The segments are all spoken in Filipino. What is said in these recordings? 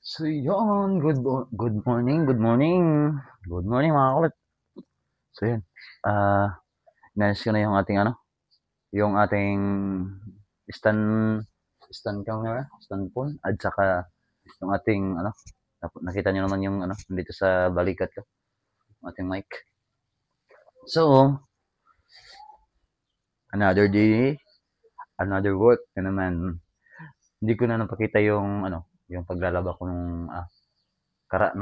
So yun, good morning, good morning. Good morning mga kulit. So yun, inayos ko na yung ating yung ating stand stand camera, stand phone, at saka yung ating nakita niyo naman yung nandito sa balikat ko, ating mic. So, another day, another work na naman. Hindi ko na napakita yung yung paglalaba ko nung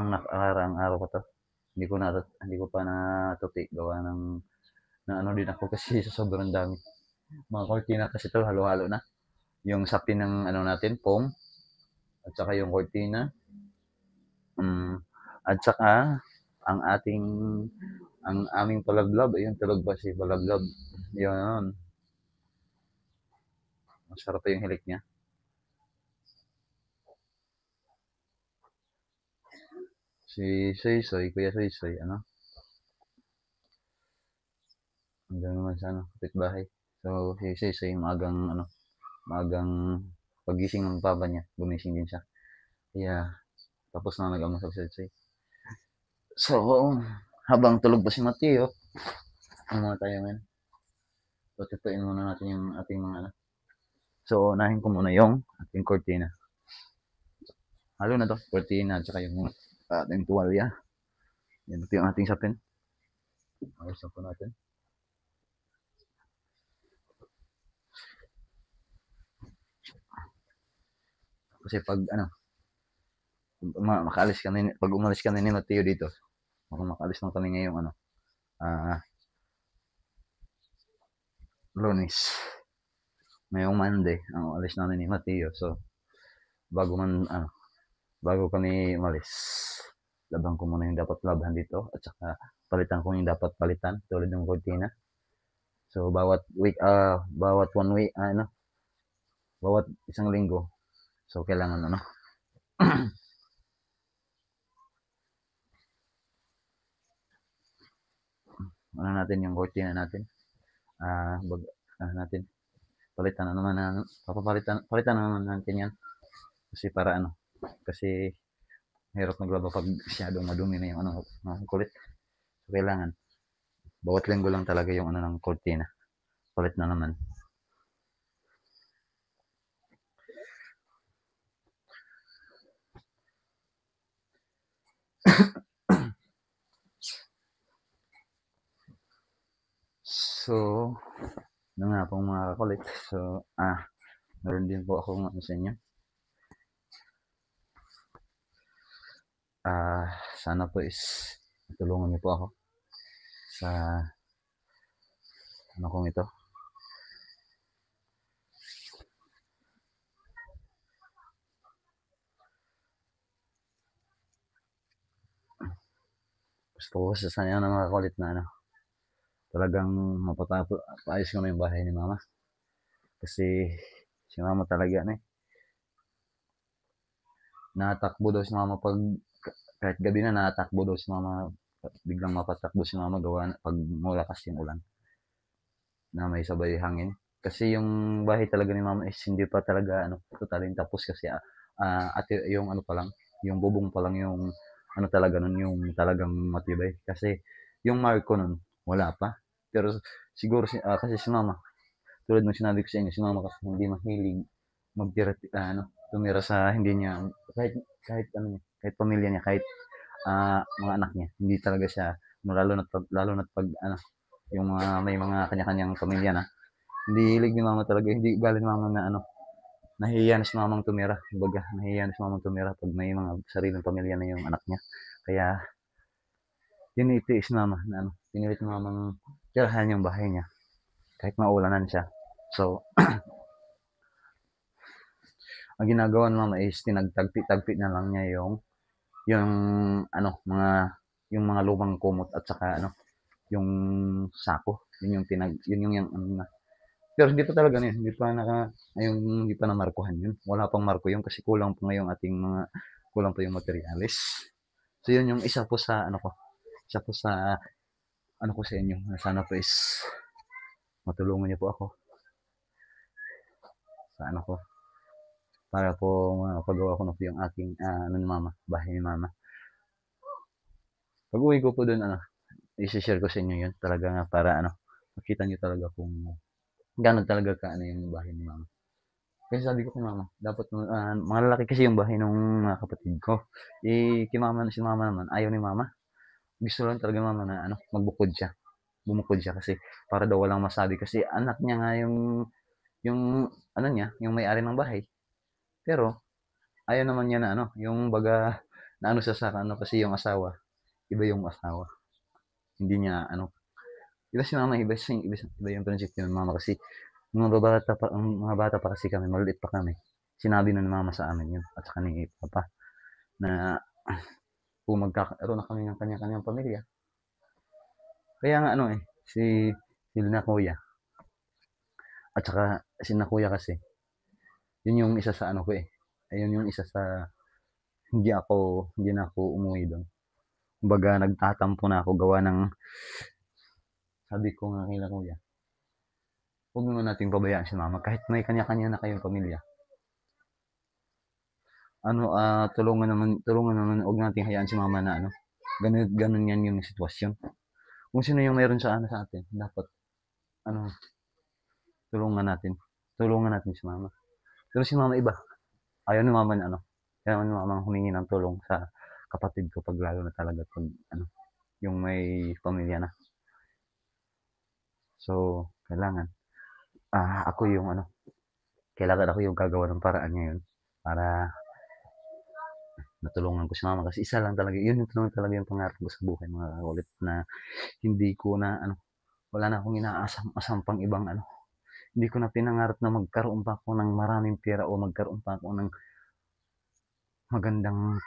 nakaraang araw ko to. Hindi ko pa natuti gawa ng na din ako kasi sa sobrang dami. Mga kortina kasi ito, halo-halo na. Yung sapin ng natin, foam, at saka yung kortina, at saka ang ating, ang aming palablab, ayun, tulog ba si palablab? Yun, masarap pa yung hilik niya. Si Soy Soy, Kuya Soy Soy, hanggang naman sa kapitbahay. So, si Soy Soy, maagang pagising ng papa niya, gumising din siya. Kaya, tapos na nag-amasal si Soy Soy. So, habang tulog pa si Mateo, ano muna tayo ngayon? Tututuin muna natin yung ating mga So, unahin ko muna yung ating cortina. Halo na to, cortina at saka yung ating tuwalya. Yan, ito yung ating sapin. Ayos na po natin. Kasi pag makaalis ka na, pag umalis ka na ni Mateo dito, makaalis na kami ngayong Lunes. Ngayong Monday, ang alis namin ni Mateo. So, bago man, bago kami umalis, laban ko muna yung dapat laban dito at saka palitan ko yung dapat palitan tulad ng cortina. So bawat one week bawat isang linggo. So kailangan natin yung cortina natin. Ah, bag, natin palitan na naman palitan na naman natin yan kasi para kasi hirap maglaba pag masyadong madumi na yung kulit. So kailangan bawat linggo lang talaga yung ng cortina. Palit na naman. So, nga pong mga kakulit. So, meron din po akong sa inyo. Sana po is tulungan niyo po ako sa kong ito. Gusto ko sa sana ng mga kakulit na talagang paayos ko na yung bahay ni mama. Kasi si mama talaga natakbo daw si mama pag kahit gabi na natakbo daw si mama, biglang mapatakbo si mama gawa pag mulakas yung ulan na may sabay hangin. Kasi yung bahay talaga ni mama is hindi pa talaga totalin tapos kasi at yung pa lang, yung bubong pa lang yung talaga nun yung talagang matibay. Kasi yung marko nun wala pa. Pero siguro kasi si mama, tulad ng sinabi ko sa inyo, si mama kasi hindi mahilig magtira tumira sa hindi niya kahit kahit pamilya niya, kahit mga anak niya, hindi talaga siya lalo na pag yung mga may mga kanya-kanyang pamilya na hindi hilig ni mama talaga, hindi ugali ni mama na nahihiya na si mamang tumira, kumbaga nahihiya na si mamang tumira pag may mga sariling pamilya na yung anak niya. Kaya tinitiis mama na pinilit ni mamang tirahan yung bahay niya kahit maulanan siya. So ang ginagawa ng mama is tinagtagpi-tagpi na lang niya yung mga lumang kumot at saka yung sako. Yun yung pero hindi pa talaga yun. Hindi pa namarkuhan yun. Wala pang marko yun kasi kulang pa yung materialis. So yun yung isa po sa isa po sa ko sa inyo. Sana po is matulungan niyo po ako sa ko para po mapagawa ko na po yung aking, ano ni mama, bahay ni mama. Pag-uwi ko po dun ano, i-she-share ko sa inyo yun talaga nga para ano, makita niyo talaga kung gaano talaga ka-ano yung bahay ni mama. Kasi sabi ko kay mama, dapat malalaki kasi yung bahay nung mga kapatid ko. Eh, si mama naman, ayaw ni mama. Gusto lang talaga ni mama na ano, magbukod siya. Bumukod siya kasi para daw walang masabi kasi anak niya nga yung ano niya, yung may-ari ng bahay. Pero ayaw naman niya na ano, yung baga na ano siya sa ano kasi yung asawa, iba yung asawa. Hindi niya ano, iba si mama, iba yung prinsipyo ng mama kasi mga bata pa kasi kami, maliit pa kami. Sinabi na ng mama sa amin yun at saka ni papa na kung magkakaroon na kami ng kanya-kanyang pamilya. Kaya nga ano eh, si na kuya at saka si na kuya kasi, yun yung isa sa ano ko eh. Ayun yung isa sa hindi na ako umuwi doon. Kumbaga nagtatampo na ako gawa ng sabi ko nga kay kuya, huwag naman nating pabayaan si mama kahit may kanya-kanya na kayong pamilya. Ano, tulungan naman, huwag nating hayaan si mama na ano, ganun yan yung sitwasyon. Kung sino yung meron sa ano sa atin, dapat ano, tulungan natin. Tulungan natin si mama. Pero si mama iba. Ayaw ni mama na ano. Ayaw ni mama humingi ng tulong sa kapatid ko pag lalo na talaga pag ano, yung may pamilya na. So, kailangan ako yung ano, kailangan ako yung gagawa ng paraan ngayon para natulungan ko si mama kasi isa lang talaga, yun yung tulungan talaga yung pangarap ko sa buhay mga kaulit na hindi ko na ano, wala na akong inaasam-asam pang ibang ano. Hindi ko na pinangarap na magkaroon pa ako ng maraming pera o magkaroon pa ako ng magandang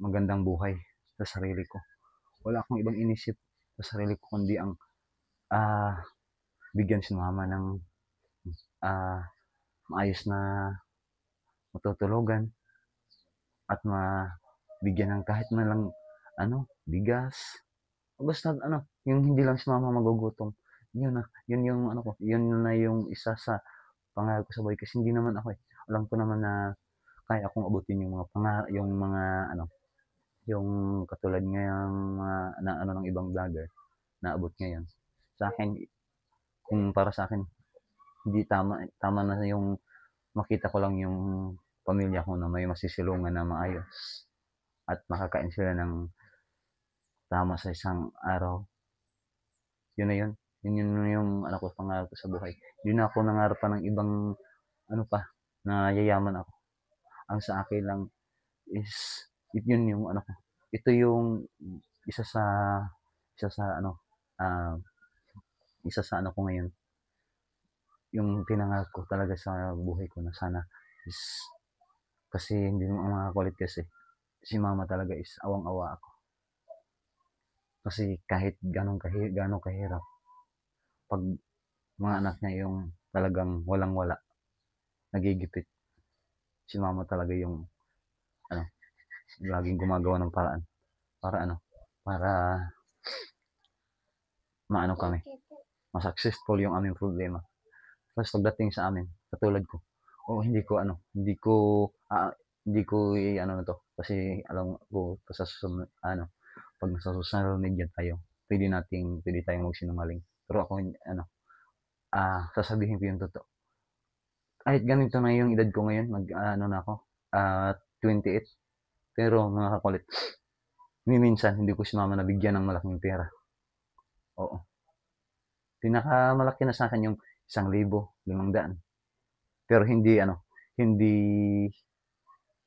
magandang buhay sa sarili ko. Wala akong ibang inisip sa sarili ko kundi ang ah, bigyan si mama ng maayos na matutulugan at mabigyan ng kahit man lang ano, bigas. Basta ano, yung hindi lang si mama magugutom. Yun na, yun yung ano ko, yun na yung isa sa pangarap ko sa buhay kasi hindi naman ako eh. Alam ko naman na kaya kong abutin yung mga yung mga ano, yung katulad ngayang mga na ano ng ibang vlogger na abot ngayon. Sa akin, kung para sa akin, hindi tama na yung makita ko lang yung pamilya ko na may masisilungan na maayos at makakain sila ng tama sa isang araw. Yun na yun. Yun yung ano ko, pangarap ko sa buhay. Hindi na ako nangarap pa ng ibang ano pa, na yayaman ako. Ang sa akin lang is, yun yung ano ko. Ito yung isa sa, isa sa ano, ah, isa sa ano ko ngayon. Yung pinangarap ko talaga sa buhay ko na sana is, kasi hindi naman ang mga kulit kasi, si mama talaga is awang-awa ako. Kasi kahit ganong kahirap, pag mga anak niya yung talagang walang-wala, nagigipit. Si mama talaga yung ano, laging gumagawa ng paraan para ano, para maano kami, ma-successful yung aming problema. Tapos pagdating sa amin, katulad ko, hindi ko ano na to kasi alam ko sa susunod, ano, pag nasa social media tayo, pwede tayong magsinungaling. Pero ako ano, sasabihin ko yung totoo. Kahit ganito na yung edad ko ngayon, ano na ako, 28. Pero mga kakulit, minsan hindi ko si mama nabigyan ng malaking pera. Oo. Pinakamalaki na sa akin yung 1,500. Pero hindi ano, hindi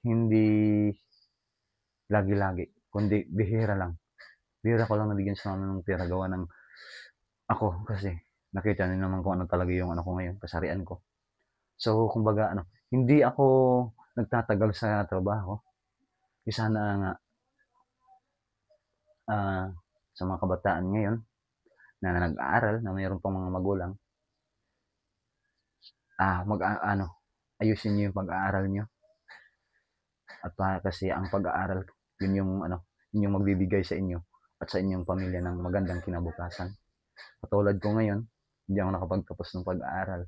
hindi lagi-lagi, kundi bihira lang. Bihira ko lang nabigyan si mama ng pera gawa ng ako kasi nakita niyo naman kung ano talaga yung ano ko ngayon, kasarian ko. So, kumbaga ano, hindi ako nagtatagal sa trabaho. Isa na nga ah, sa mga kabataan ngayon na nag-aaral, na mayroon pang mga magulang, ano, ayusin niyo yung pag-aaral niyo. At kasi ang pag-aaral, yun yung magbibigay sa inyo at sa inyong pamilya ng magandang kinabukasan. Katulad ko ngayon, hindi ako nakapagtapos ng pag-aaral.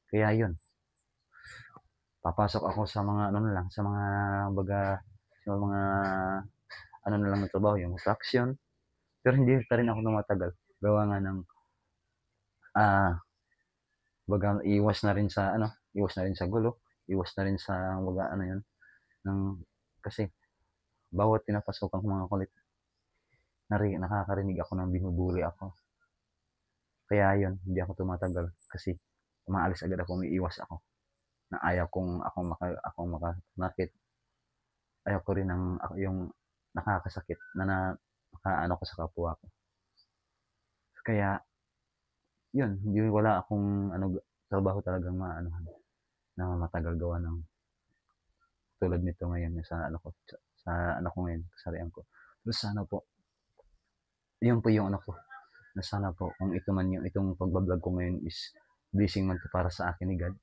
Kaya yun, papasok ako sa mga ano na lang, sa mga baga sa mga ano na lang na trabaho, yung construction. Pero hindi pa rin ako tumatagal. Gawa nga ng, baga iwas na rin sa ano, iwas na rin sa gulo, iwas na rin sa baga ano yun, ng, kasi bawat pinapasukan kong mga kulit, nakakarinig ako ng binubuli ako. Kaya yun, hindi ako tumatagal kasi umaalis agad ako, umiiwas ako. Na ayaw kong akong makasakit. Ayaw ko rin ng ako yung nakakasakit na nakaano ko sa kapwa ko. Kaya yun, hindi wala akong ano trabaho talagang maano na matagal gawa ng tulad nito ngayon sa ano ko sa ano ko ngayon, kasarian ko. Pero sana po, yun po yung ano ko, na sana po kung ito man yung itong pagbablog ko ngayon is blessing man to para sa akin ni God.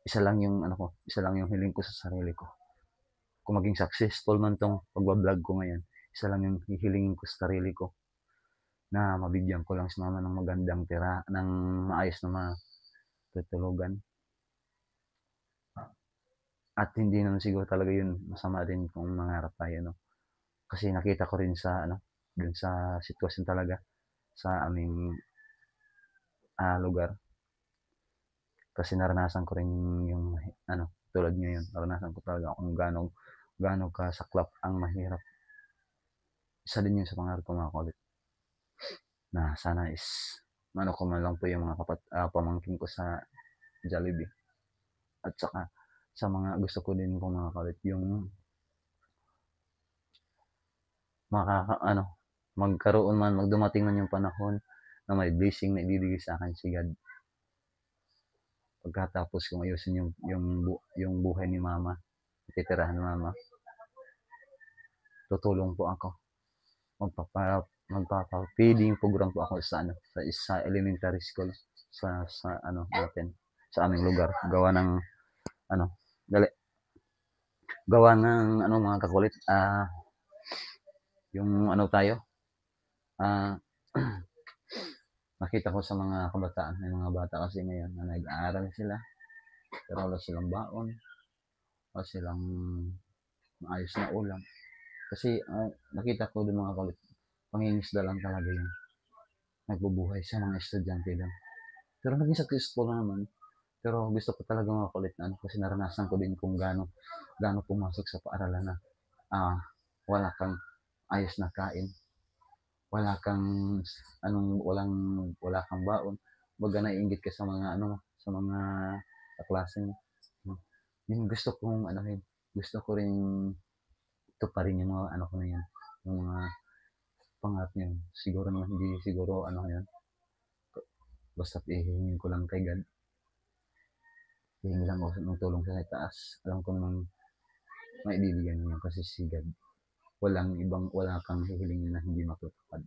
Isa lang yung ano ko, isa lang yung hiling ko sa sarili ko. Kung maging successful man tong pagbablog ko ngayon, isa lang yung hihilingin ko sa sarili ko na mabigyan ko lang si mama ng magandang pera, ng maayos na matutulugan. At hindi naman siguro talaga yun masama din kung mangarap tayo, no? Kasi nakita ko rin sa ano, dun sa sitwasyon talaga sa aming lugar. Kasi naranasan ko rin yung ano, tulad ngayon, naranasan ko talaga kung gaano kasaklap ang mahirap. Isa din yun sa pangarap ko mga kulit, na sana is ano ko man lang po yung mga pamangkin ko sa Jollibee. At saka sa mga gusto ko din po mga kulit, yung ano, magdumating man yung panahon na may blessing na ibibigay sa akin si God. Pagkatapos kong ayusin yung buhay ni mama, titirahan ni mama, tutulong po ako. Magpapa-feeding program po ako sa ano, sa elementary school sa ano natin, sa aming lugar. Gawa ng ano, gawa ng ano mga kakulit, yung ano tayo, ah nakita ko sa mga kabataan, may mga bata kasi ngayon na nag-aaral sila, pero wala silang baon, wala silang maayos na ulam. Kasi nakita ko din mga kulit, pangingisda lang talaga yung nagbubuhay sa mga estudyante lang. Pero naging successful naman. Pero gusto ko talaga mga kulit na ano, kasi naranasan ko din kung gaano pumasok sa paaralan na wala kang ayos na kain, wala kang wala kang baon. Baga naiinggit ka sa mga ano, sa mga kaklase mo. Yun gusto kong ano yun, gusto ko rin ito pa rin yung mga ano ko na yan, yung mga pangarap niya. Siguro naman hindi siguro ano yan, basta ihingin ko lang kay God. Hihingi lang ako ng tulong sa taas. Alam ko namang maibibigyan niya kasi si God. Wala kang hihilingin na hindi matutupad.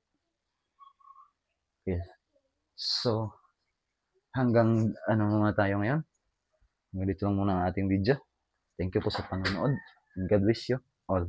Yes. So, hanggang ano muna tayo ngayon. Dito lang muna ang ating video. Thank you po sa panonood. And God bless you all.